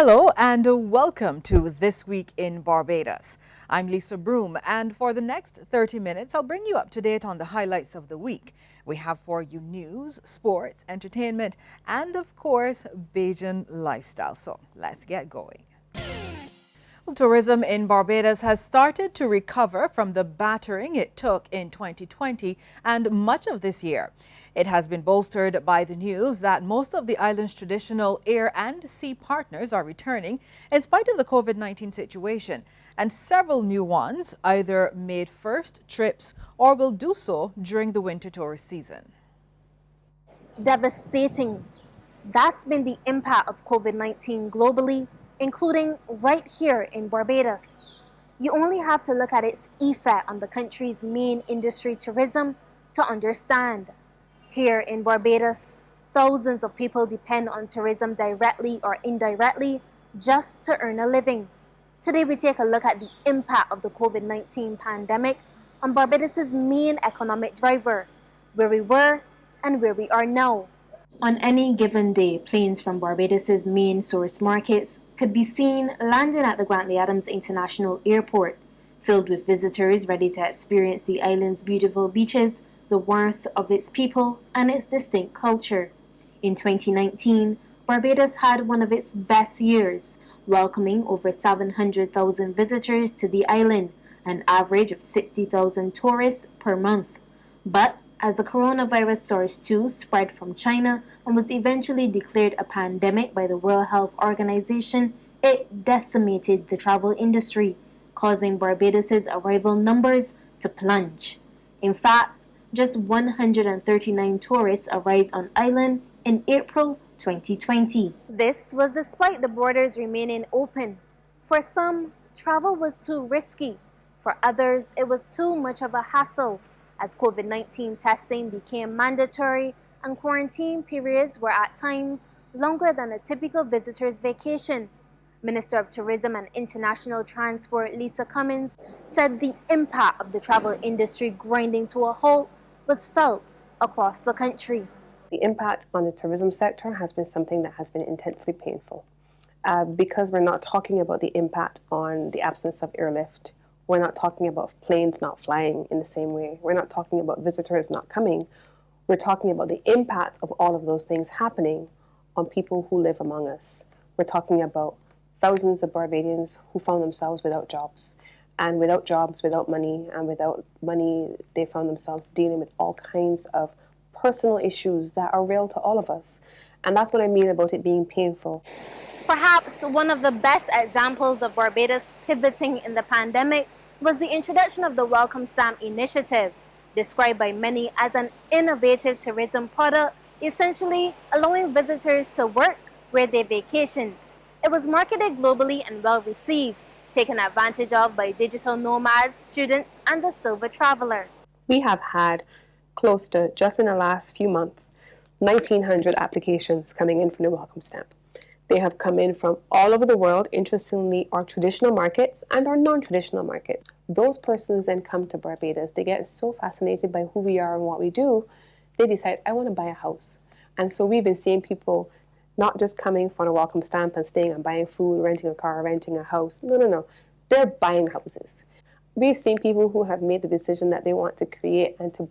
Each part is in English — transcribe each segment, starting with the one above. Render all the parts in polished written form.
Hello and welcome to This Week in Barbados. I'm Lisa Broom, and for the next 30 minutes, I'll bring you up to date on the highlights of the week. We have for you news, sports, entertainment, and of course, Bajan lifestyle. So let's get going. Tourism in Barbados has started to recover from the battering it took in 2020 and much of this year. It has been bolstered by the news that most of the island's traditional air and sea partners are returning in spite of the COVID-19 situation, and several new ones either made first trips or will do so during the winter tourist season. Devastating. That's been the impact of COVID-19 globally, including right here in Barbados. You only have to look at its effect on the country's main industry, tourism, to understand. Here in Barbados, thousands of people depend on tourism directly or indirectly just to earn a living. Today we take a look at the impact of the COVID-19 pandemic on Barbados's main economic driver, where we were and where we are now. On any given day, planes from Barbados's main source markets could be seen landing at the Grantley Adams International Airport, filled with visitors ready to experience the island's beautiful beaches, the warmth of its people, and its distinct culture. In 2019, Barbados had one of its best years, welcoming over 700,000 visitors to the island, an average of 60,000 tourists per month. But as the coronavirus SARS-2 spread from China and was eventually declared a pandemic by the World Health Organization, it decimated the travel industry, causing Barbados's arrival numbers to plunge. In fact, just 139 tourists arrived on island in April 2020. This was despite the borders remaining open. For some, travel was too risky. For others, it was too much of a hassle, as COVID-19 testing became mandatory and quarantine periods were at times longer than a typical visitor's vacation. Minister of Tourism and International Transport Lisa Cummins said the impact of the travel industry grinding to a halt was felt across the country. The impact on the tourism sector has been something that has been intensely painful because we're not talking about the impact on the absence of airlift. We're not talking about planes not flying in the same way. We're not talking about visitors not coming. We're talking about the impact of all of those things happening on people who live among us. We're talking about thousands of Barbadians who found themselves without jobs. And without jobs, without money, and without money, they found themselves dealing with all kinds of personal issues that are real to all of us. And that's what I mean about it being painful. Perhaps one of the best examples of Barbados pivoting in the pandemic was the introduction of the Welcome Stamp initiative, described by many as an innovative tourism product, essentially allowing visitors to work where they vacationed. It was marketed globally and well received, taken advantage of by digital nomads, students, and the silver traveler. We have had close to, just in the last few months, 1,900 applications coming in from the Welcome Stamp. They have come in from all over the world, interestingly, our traditional markets and our non-traditional markets. Those persons then come to Barbados. They get so fascinated by who we are and what we do, they decide, I want to buy a house. And so we've been seeing people not just coming for a Welcome Stamp and staying and buying food, renting a car, renting a house. No. They're buying houses. We've seen people who have made the decision that they want to create and to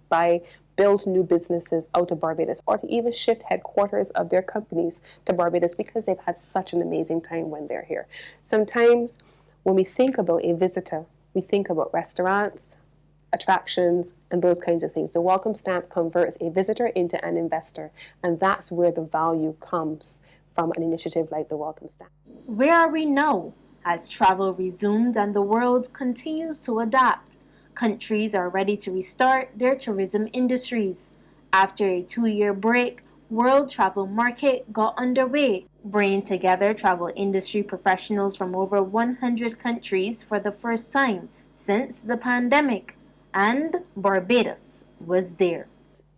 build new businesses out of Barbados, or to even shift headquarters of their companies to Barbados because they've had such an amazing time when they're here. Sometimes when we think about a visitor, we think about restaurants, attractions, and those kinds of things. The Welcome Stamp converts a visitor into an investor, and that's where the value comes from an initiative like the Welcome Stamp. Where are we now? As travel resumed and the world continues to adapt, countries are ready to restart their tourism industries. After a 2-year break, World Travel Market got underway, bringing together travel industry professionals from over 100 countries for the first time since the pandemic. And Barbados was there.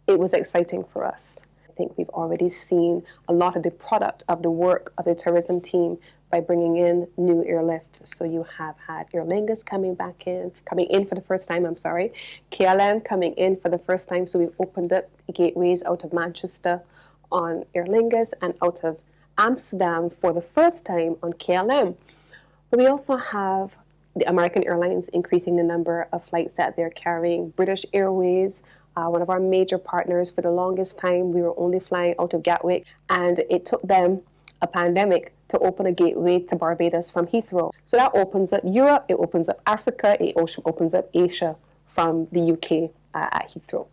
It was exciting for us. I think we've already seen a lot of the product of the work of the tourism team by bringing in new airlift. So you have had Aer Lingus coming in for the first time, KLM coming in for the first time. So we've opened up gateways out of Manchester on Aer Lingus and out of Amsterdam for the first time on KLM. But we also have the American Airlines increasing the number of flights that they're carrying. British Airways, one of our major partners, for the longest time, we were only flying out of Gatwick, and it took them a pandemic to open a gateway to Barbados from Heathrow. So that opens up Europe, it opens up Africa, it opens up Asia from the UK at Heathrow.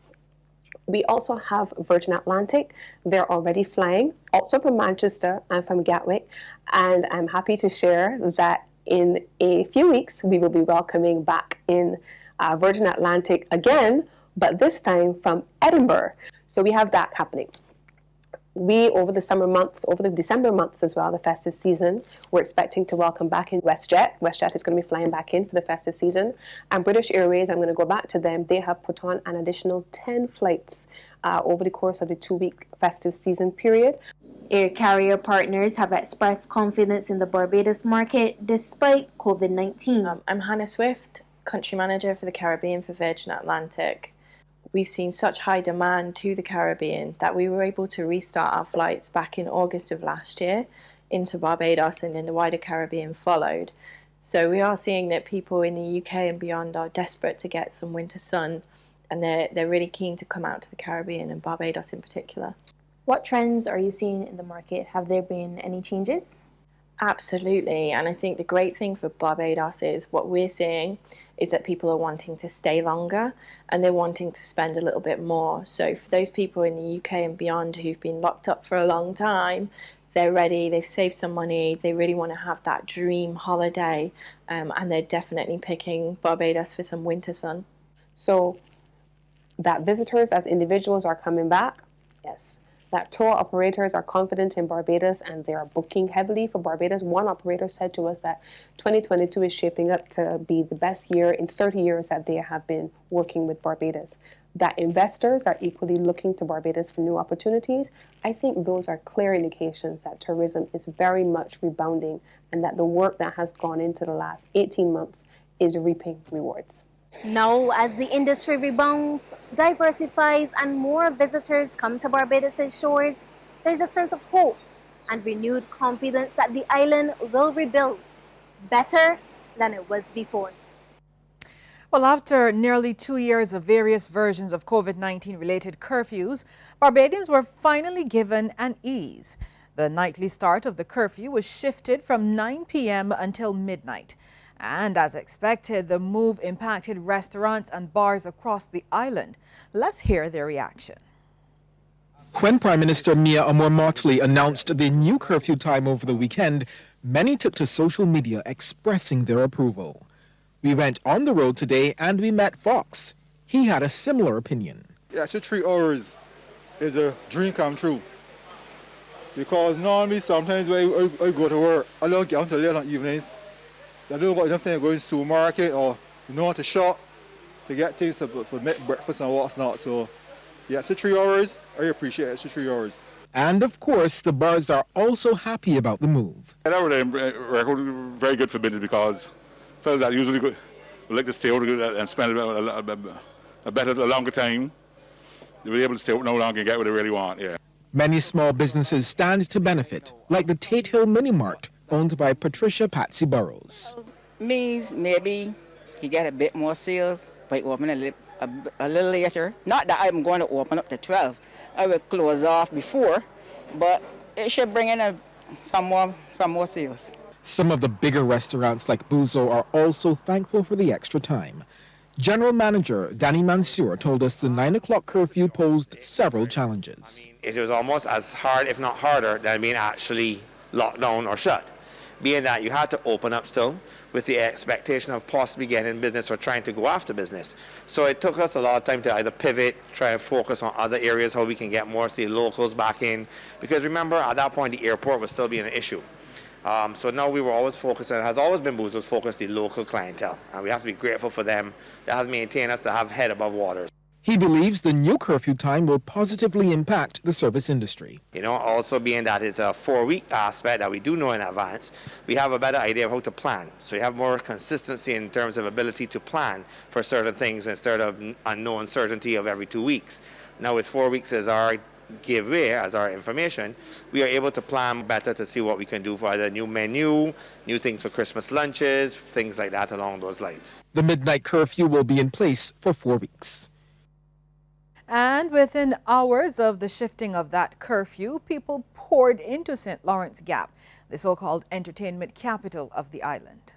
We also have Virgin Atlantic. They're already flying, also from Manchester and from Gatwick. And I'm happy to share that in a few weeks, we will be welcoming back in Virgin Atlantic again, but this time from Edinburgh. So we have that happening. We, over the summer months, over the December months as well, the festive season, we're expecting to welcome back in WestJet. WestJet is going to be flying back in for the festive season. And British Airways, I'm going to go back to them. They have put on an additional 10 flights over the course of the 2-week festive season period. Air carrier partners have expressed confidence in the Barbados market despite COVID-19. I'm Hannah Swift, country manager for the Caribbean for Virgin Atlantic. We've seen such high demand to the Caribbean that we were able to restart our flights back in August of last year into Barbados, and then the wider Caribbean followed. So we are seeing that people in the UK and beyond are desperate to get some winter sun, and they're really keen to come out to the Caribbean and Barbados in particular. What trends are you seeing in the market? Have there been any changes? Absolutely, and I think the great thing for Barbados is what we're seeing is that people are wanting to stay longer and they're wanting to spend a little bit more. So for those people in the UK and beyond who've been locked up for a long time, they're ready, they've saved some money, they really want to have that dream holiday, and they're definitely picking Barbados for some winter sun. So that visitors as individuals are coming back, yes. That tour operators are confident in Barbados and they are booking heavily for Barbados. One operator said to us that 2022 is shaping up to be the best year in 30 years that they have been working with Barbados. That investors are equally looking to Barbados for new opportunities. I think those are clear indications that tourism is very much rebounding and that the work that has gone into the last 18 months is reaping rewards. Now, as the industry rebounds, diversifies, and more visitors come to Barbados' shores, there's a sense of hope and renewed confidence that the island will rebuild better than it was before. Well, after nearly 2 years of various versions of COVID-19 related curfews, Barbadians were finally given an ease. The nightly start of the curfew was shifted from 9 p.m. until midnight. And as expected, the move impacted restaurants and bars across the island. Let's hear their reaction. When Prime Minister Mia Amor-Motley announced the new curfew time over the weekend, many took to social media expressing their approval. We went on the road today and we met Fox. He had a similar opinion. Yeah, so 3 hours is a dream come true. Because normally sometimes when I go to work, I don't get until late on evenings. So I don't got enough time to go in the supermarket or to shop to get things for make breakfast and what's not. So yeah, so 3 hours, I appreciate it, so 3 hours. And of course, the bars are also happy about the move. And I would record very good for business because fellas that usually would like to stay out and spend a longer time, they'll be able to stay out no longer and get what they really want, yeah. Many small businesses stand to benefit, like the Tate Hill Mini Mart, owned by Patricia Patsy Burrows. Means maybe you get a bit more sales by opening a little later. Not that I'm going to open up to 12. I will close off before, but it should bring in some more sales. Some of the bigger restaurants like Buzo are also thankful for the extra time. General Manager Danny Mansour told us the 9 o'clock curfew posed several challenges. It was almost as hard, if not harder, than being actually locked down or shut. Being that you had to open up still with the expectation of possibly getting business or trying to go after business. So it took us a lot of time to either pivot, try and focus on other areas, how we can get more, say, locals back in. Because remember, at that point, the airport was still being an issue. So now we were always focused, and it has always been Buzo's focus, the local clientele. And we have to be grateful for them. They have maintained us to have head above water. He believes the new curfew time will positively impact the service industry. Also being that it's a 4-week aspect that we do know in advance, we have a better idea of how to plan. So you have more consistency in terms of ability to plan for certain things instead of unknown certainty of every 2 weeks. Now with 4 weeks as our give way as our information, we are able to plan better to see what we can do for either new menu, new things for Christmas lunches, things like that along those lines. The midnight curfew will be in place for 4 weeks. And within hours of the shifting of that curfew, people poured into St. Lawrence Gap, the so-called entertainment capital of the island.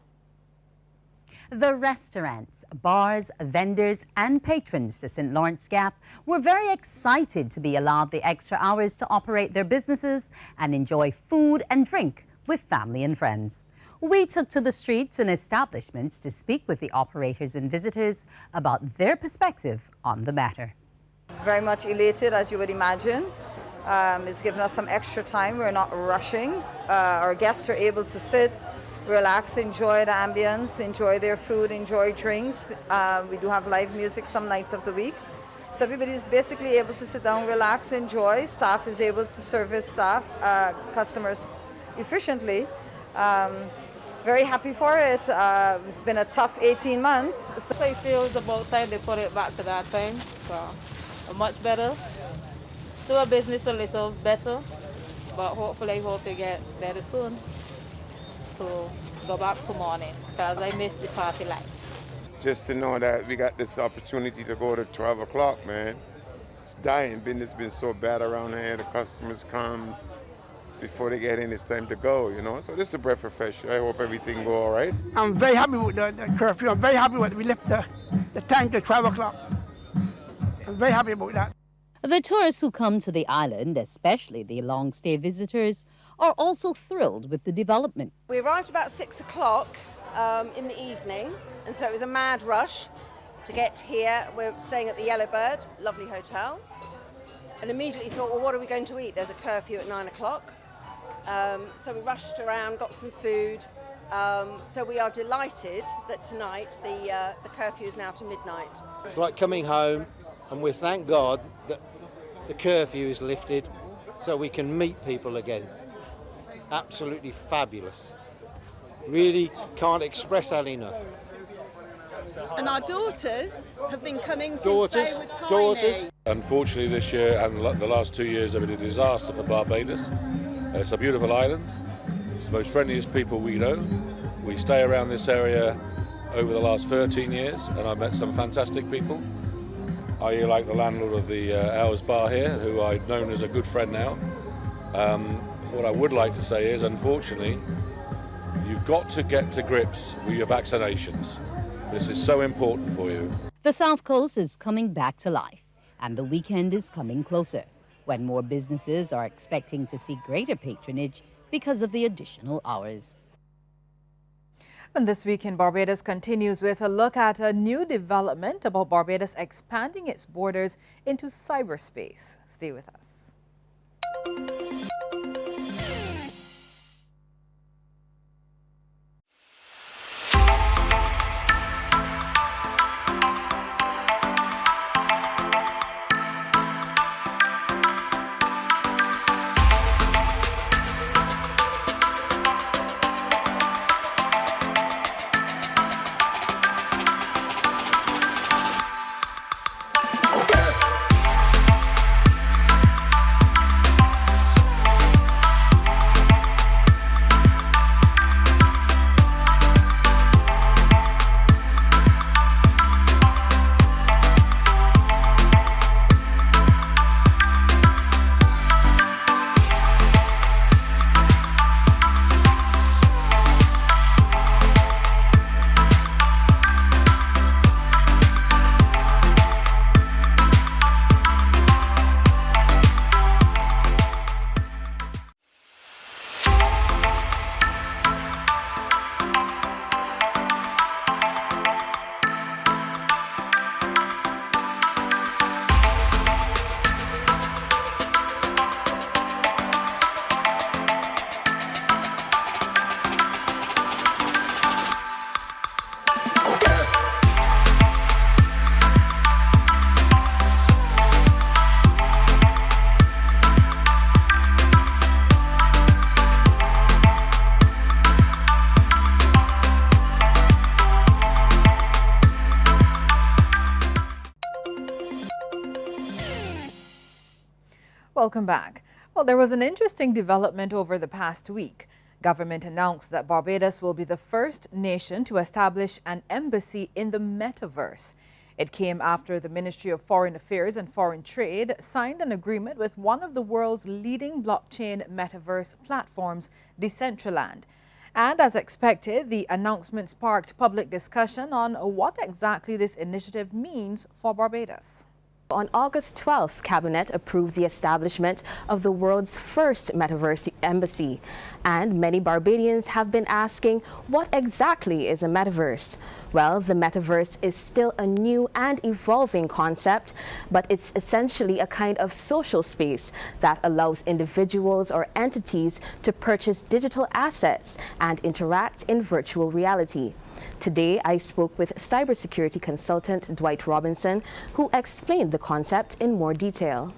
The restaurants, bars, vendors and patrons to St. Lawrence Gap were very excited to be allowed the extra hours to operate their businesses and enjoy food and drink with family and friends. We took to the streets and establishments to speak with the operators and visitors about their perspective on the matter. Very much elated, as you would imagine. It's given us some extra time. We're not rushing. Our guests are able to sit, relax, enjoy the ambience, enjoy their food, enjoy drinks. We do have live music some nights of the week. So everybody's basically able to sit down, relax, enjoy. Staff is able to service customers efficiently. Very happy for it. It's been a tough 18 months. So I feel it's about time they put it back to that time. So much better. Do our business a little better, but hopefully I hope they get better soon. So go back to morning, because I miss the party life. Just to know that we got this opportunity to go to 12 o'clock, man. It's dying. Business been so bad around here. The customers come before they get in. It's time to go, you know. So this is a breath of fresh air. I hope everything go all right. I'm very happy with the curfew. I'm very happy with we left the time to 12 o'clock. I'm very happy about that. The tourists who come to the island, especially the long-stay visitors, are also thrilled with the development. We arrived about 6 o'clock in the evening, and so it was a mad rush to get here. We're staying at the Yellowbird, lovely hotel, and immediately thought, well, what are we going to eat? There's a curfew at 9 o'clock. So we rushed around, got some food. So we are delighted that tonight the curfew is now to midnight. It's like coming home, and we thank God that the curfew is lifted so we can meet people again. Absolutely fabulous. Really can't express that enough. And our daughters have been coming since they were tiny. Daughters. Unfortunately this year and the last 2 years have been a disaster for Barbados. It's a beautiful island. It's the most friendliest people we know. We stay around this area over the last 13 years and I've met some fantastic people. I like the landlord of the Hours Bar here, who I've known as a good friend now. What I would like to say is, unfortunately, you've got to get to grips with your vaccinations. This is so important for you. The South Coast is coming back to life, and the weekend is coming closer, when more businesses are expecting to see greater patronage because of the additional hours. And This Week in Barbados continues with a look at a new development about Barbados expanding its borders into cyberspace. Stay with us. Welcome back. Well, there was an interesting development over the past week. Government announced that Barbados will be the first nation to establish an embassy in the metaverse. It came after the Ministry of Foreign Affairs and Foreign Trade signed an agreement with one of the world's leading blockchain metaverse platforms, Decentraland. And as expected, the announcement sparked public discussion on what exactly this initiative means for Barbados. On August 12th, Cabinet approved the establishment of the world's first metaverse embassy. And many Barbadians have been asking, what exactly is a metaverse? Well, the metaverse is still a new and evolving concept, but it's essentially a kind of social space that allows individuals or entities to purchase digital assets and interact in virtual reality. Today, I spoke with cybersecurity consultant Dwight Robinson, who explained the concept in more detail.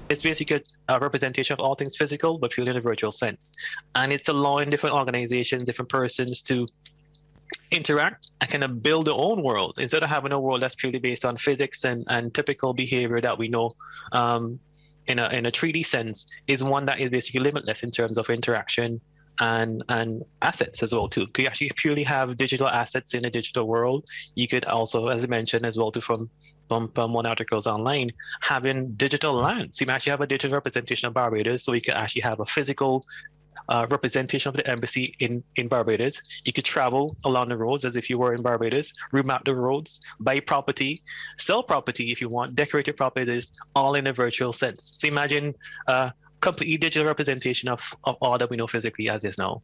It's basically a representation of all things physical, but purely in a virtual sense. And it's allowing different organizations, different persons to interact and kind of build their own world instead of having a world that's purely based on physics and typical behavior that we know in a 3D sense, is one that is basically limitless in terms of interaction and assets as well too. You actually purely have digital assets in a digital world. You could also, as I mentioned as well too from one articles online, having digital land. So you can actually have a digital representation of Barbados, so you could actually have a physical representation of the embassy in Barbados. You could travel along the roads as if you were in Barbados, remap the roads, buy property, sell property if you want, decorate your properties, all in a virtual sense. So imagine completely digital representation of all that we know physically as is now.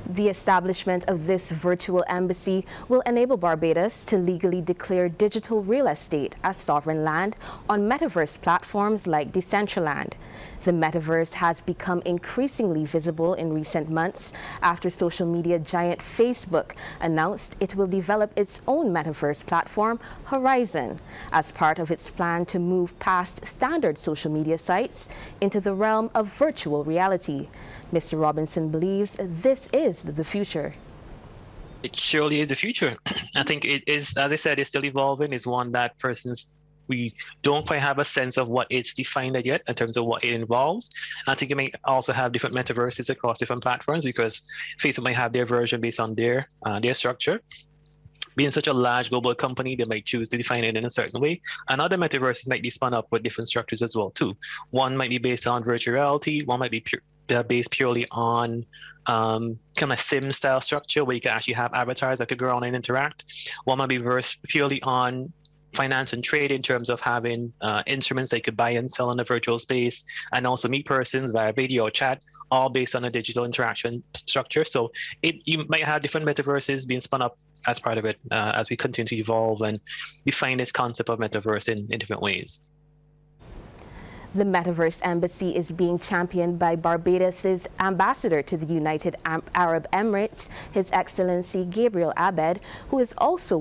The establishment of this virtual embassy will enable Barbados to legally declare digital real estate as sovereign land on metaverse platforms like Decentraland. The metaverse has become increasingly visible in recent months after social media giant Facebook announced it will develop its own metaverse platform, Horizon, as part of its plan to move past standard social media sites into the realm of virtual reality. Mr. Robinson believes this is the future. It surely is the future. I think it is, as I said, it's still evolving. It's one that we don't quite have a sense of what it's defined yet in terms of what it involves. I think it may also have different metaverses across different platforms because Facebook might have their version based on their structure. Being such a large global company, they might choose to define it in a certain way. And other metaverses might be spun up with different structures as well too. One might be based on virtual reality, one might be based purely on kind of sim style structure where you can actually have avatars that could go around and interact. One might be purely on finance and trade in terms of having instruments they could buy and sell in a virtual space, and also meet persons via video or chat, all based on a digital interaction structure. So you might have different metaverses being spun up as part of it as we continue to evolve and define this concept of metaverse in different ways. The Metaverse Embassy is being championed by Barbados's ambassador to the United Arab Emirates, His Excellency Gabriel Abed, who is also a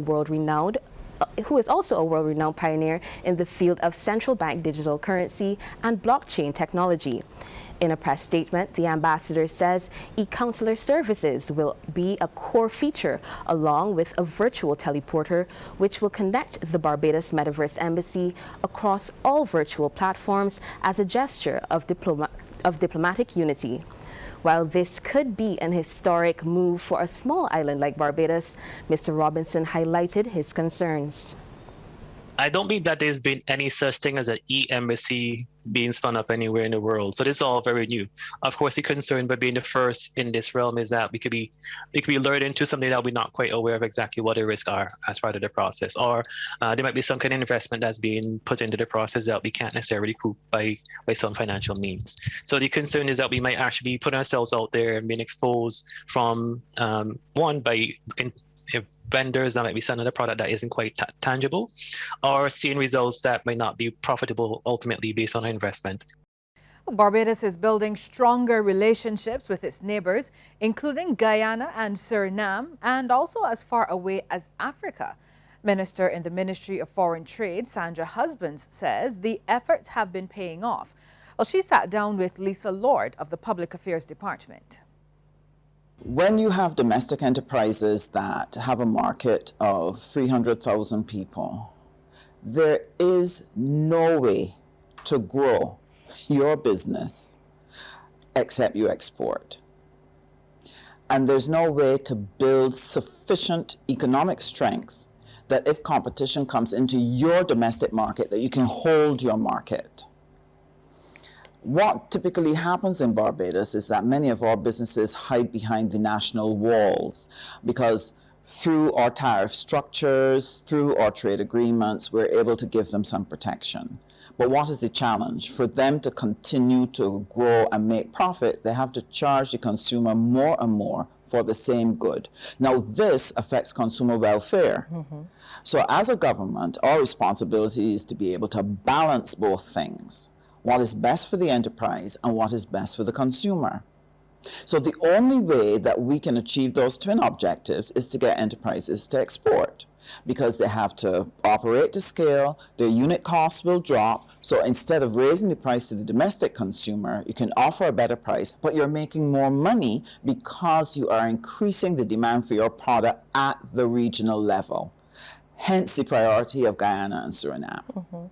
world-renowned pioneer in the field of central bank digital currency and blockchain technology. In a press statement, the ambassador says e-counselor services will be a core feature along with a virtual teleporter which will connect the Barbados Metaverse Embassy across all virtual platforms as a gesture of diplomatic unity. While this could be an historic move for a small island like Barbados, Mr. Robinson highlighted his concerns. I don't believe that there's been any such thing as an e-embassy being spun up anywhere in the world. So this is all very new. Of course, the concern by being the first in this realm is that we could be lured into something that we're not quite aware of exactly what the risks are as part of the process. Or there might be some kind of investment that's being put into the process that we can't necessarily recoup by some financial means. So the concern is that we might actually be putting ourselves out there and being exposed from vendors that might be selling a product that isn't quite tangible, or seeing results that might not be profitable ultimately based on our investment. Barbados is building stronger relationships with its neighbors, including Guyana and Suriname, and also as far away as Africa. Minister in the Ministry of Foreign Trade, Sandra Husbands, says the efforts have been paying off. Well, she sat down with Lisa Lord of the Public Affairs Department. When you have domestic enterprises that have a market of 300,000 people, there is no way to grow your business except you export. And there's no way to build sufficient economic strength that if competition comes into your domestic market, that you can hold your market. What typically happens in Barbados is that many of our businesses hide behind the national walls because through our tariff structures, through our trade agreements, we're able to give them some protection. But what is the challenge? For them to continue to grow and make profit, they have to charge the consumer more and more for the same good. Now, this affects consumer welfare. So as a government, our responsibility is to be able to balance both things. What is best for the enterprise and what is best for the consumer. So the only way that we can achieve those twin objectives is to get enterprises to export, because they have to operate to scale, their unit costs will drop. So instead of raising the price to the domestic consumer, you can offer a better price, but you're making more money because you are increasing the demand for your product at the regional level. Hence the priority of Guyana and Suriname.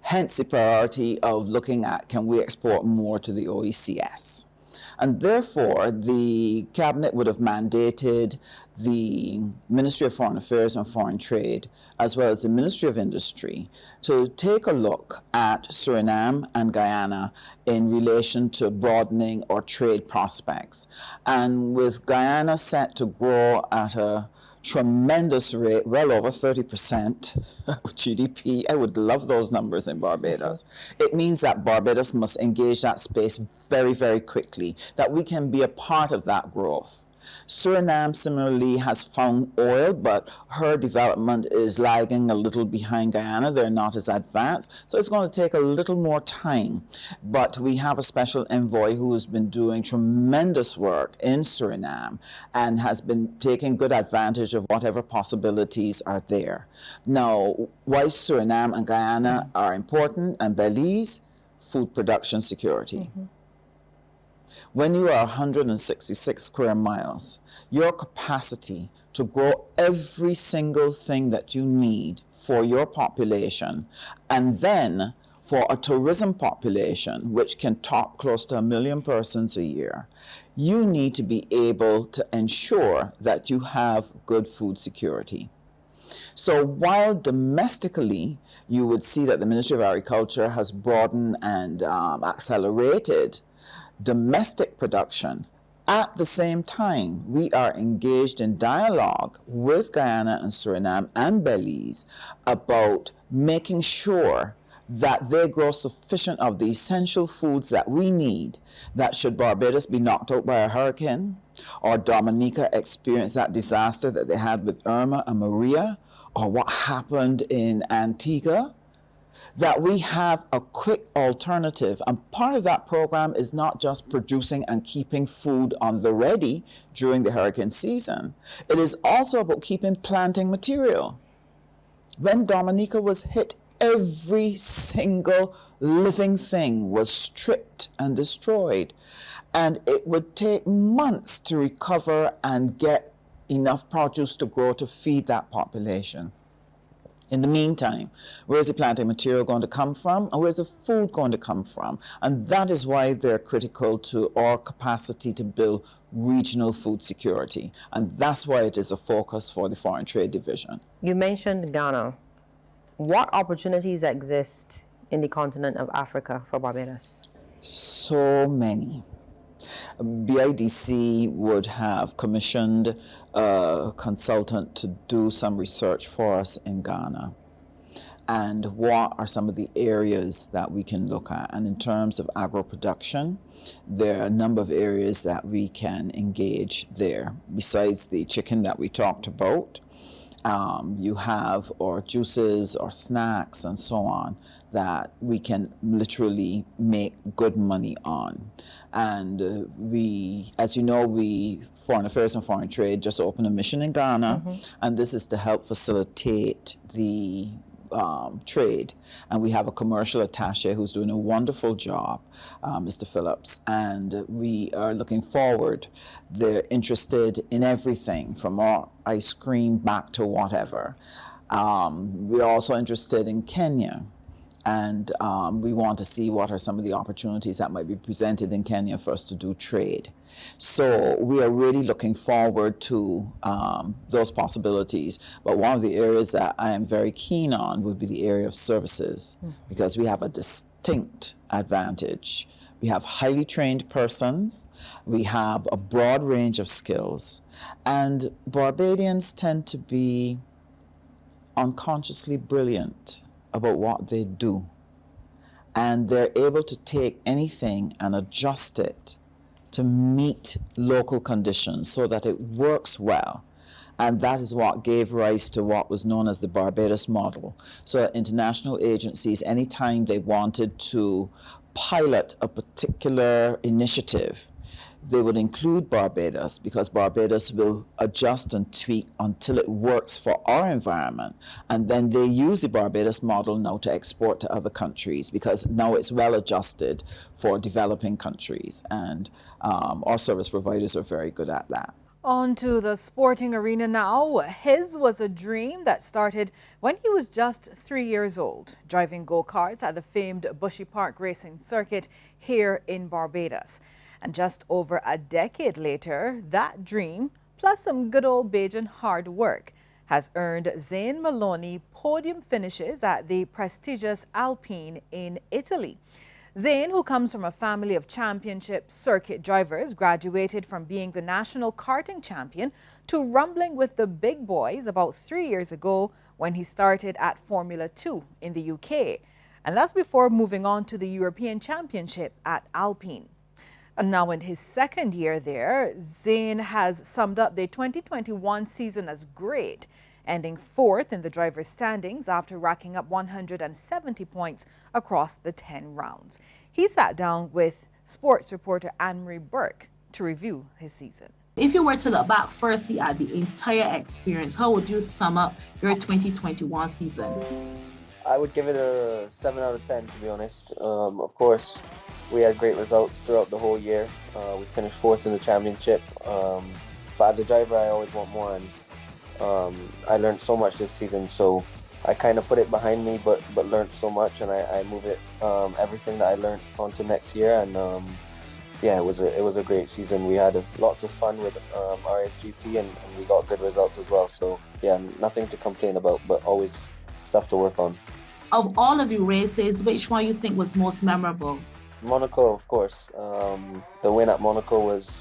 Hence the priority of looking at, can we export more to the OECS? And therefore, the Cabinet would have mandated the Ministry of Foreign Affairs and Foreign Trade, as well as the Ministry of Industry, to take a look at Suriname and Guyana in relation to broadening our trade prospects. And with Guyana set to grow at a tremendous rate, well over 30% of GDP. I would love those numbers in Barbados. It means that Barbados must engage that space very, very quickly, that we can be a part of that growth. Suriname similarly has found oil, but her development is lagging a little behind Guyana. They're not as advanced, so it's going to take a little more time. But we have a special envoy who has been doing tremendous work in Suriname and has been taking good advantage of whatever possibilities are there. Now, why Suriname and Guyana are important, and Belize, food production security. When you are 166 square miles, your capacity to grow every single thing that you need for your population, and then for a tourism population, which can top close to 1 million persons a year, you need to be able to ensure that you have good food security. So while domestically, you would see that the Ministry of Agriculture has broadened and accelerated domestic production, at the same time, we are engaged in dialogue with Guyana and Suriname and Belize about making sure that they grow sufficient of the essential foods that we need, that should Barbados be knocked out by a hurricane, or Dominica experience that disaster that they had with Irma and Maria, or what happened in Antigua, that we have a quick alternative. And part of that program is not just producing and keeping food on the ready during the hurricane season. It is also about keeping planting material. When Dominica was hit, every single living thing was stripped and destroyed. And it would take months to recover and get enough produce to grow to feed that population. In the meantime, where is the planting material going to come from, and where is the food going to come from? And that is why they're critical to our capacity to build regional food security. And that's why it is a focus for the Foreign Trade Division. You mentioned Ghana. What opportunities exist in the continent of Africa for Barbados? So many. BIDC would have commissioned a consultant to do some research for us in Ghana. And what are some of the areas that we can look at? And in terms of agro-production, there are a number of areas that we can engage there. Besides the chicken that we talked about, you have our juices, our snacks, and so on, that we can literally make good money on. And we, as you know, Foreign Affairs and Foreign Trade just opened a mission in Ghana, and this is to help facilitate the trade. And we have a commercial attaché who's doing a wonderful job, Mr. Phillips, and we are looking forward. They're interested in everything from our ice cream back to whatever. We're also interested in Kenya. And we want to see what are some of the opportunities that might be presented in Kenya for us to do trade. So we are really looking forward to those possibilities. But one of the areas that I am very keen on would be the area of services, because we have a distinct advantage. We have highly trained persons, we have a broad range of skills, and Barbadians tend to be unconsciously brilliant about what they do. And they're able to take anything and adjust it to meet local conditions so that it works well. And that is what gave rise to what was known as the Barbados model. So international agencies, anytime they wanted to pilot a particular initiative, they would include Barbados, because Barbados will adjust and tweak until it works for our environment. And then they use the Barbados model now to export to other countries, because now it's well adjusted for developing countries. And our service providers are very good at that. On to the sporting arena now. His was a dream that started when he was just 3 years old, driving go-karts at the famed Bushy Park racing circuit here in Barbados. And just over a decade later, that dream, plus some good old Bajan hard work, has earned Zane Maloney podium finishes at the prestigious Alpine in Italy. Zane, who comes from a family of championship circuit drivers, graduated from being the national karting champion to rumbling with the big boys about 3 years ago when he started at Formula 2 in the UK. And that's before moving on to the European Championship at Alpine. And now in his second year there, Zane has summed up the 2021 season as great, ending 4th in the driver's standings after racking up 170 points across the 10 rounds. He sat down with sports reporter Anne-Marie Burke to review his season. If you were to look back firstly at the entire experience, how would you sum up your 2021 season? I would give it a 7 out of 10, to be honest. Of course, we had great results throughout the whole year. We finished 4th in the championship. But as a driver, I always want more. And I learned so much this season, so I kind of put it behind me, but learned so much, and I move it, everything that I learned onto next year. And yeah, it was a great season. We had lots of fun with RSGP, and we got good results as well. So yeah, nothing to complain about, but always stuff to work on. Of all of your races, which one you think was most memorable? Monaco, of course. The win at Monaco was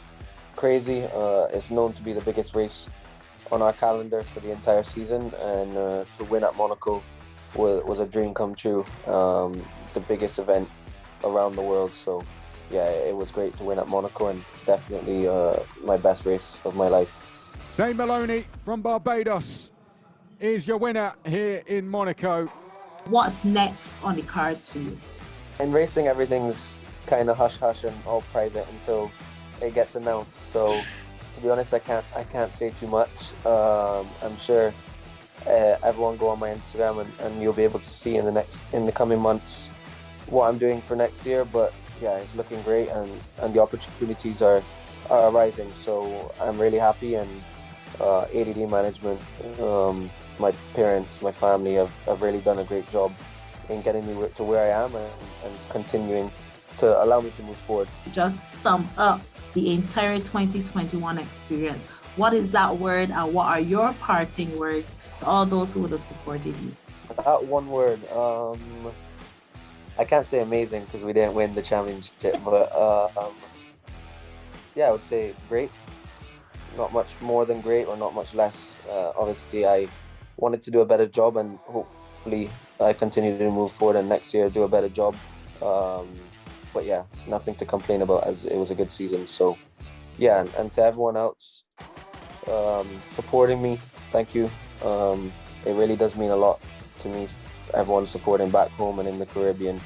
crazy. It's known to be the biggest race on our calendar for the entire season, and to win at Monaco was a dream come true. The biggest event around the world. So yeah, it was great to win at Monaco, and definitely my best race of my life. Zane Maloney from Barbados is your winner here in Monaco. What's next on the cards for you? In racing, everything's kind of hush-hush and all private until it gets announced. So, to be honest, I can't say too much. I'm sure everyone go on my Instagram and you'll be able to see in the coming months what I'm doing for next year. But yeah, it's looking great, and the opportunities are arising. So I'm really happy, and ADD management, my parents, my family have really done a great job in getting me to where I am and continuing to allow me to move forward. Just sum up the entire 2021 experience. What is that word, and what are your parting words to all those who would have supported you? That one word, I can't say amazing because we didn't win the championship, but yeah, I would say great. Not much more than great, or not much less. Obviously, I wanted to do a better job, and hopefully I continue to move forward, and next year do a better job. But yeah, nothing to complain about, as it was a good season. So yeah, and to everyone else supporting me, thank you. It really does mean a lot to me, everyone supporting back home and in the Caribbean.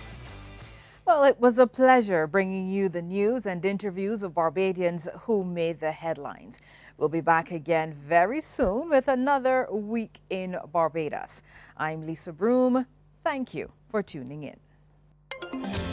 Well, it was a pleasure bringing you the news and interviews of Barbadians who made the headlines. We'll be back again very soon with another week in Barbados. I'm Lisa Broom. Thank you for tuning in.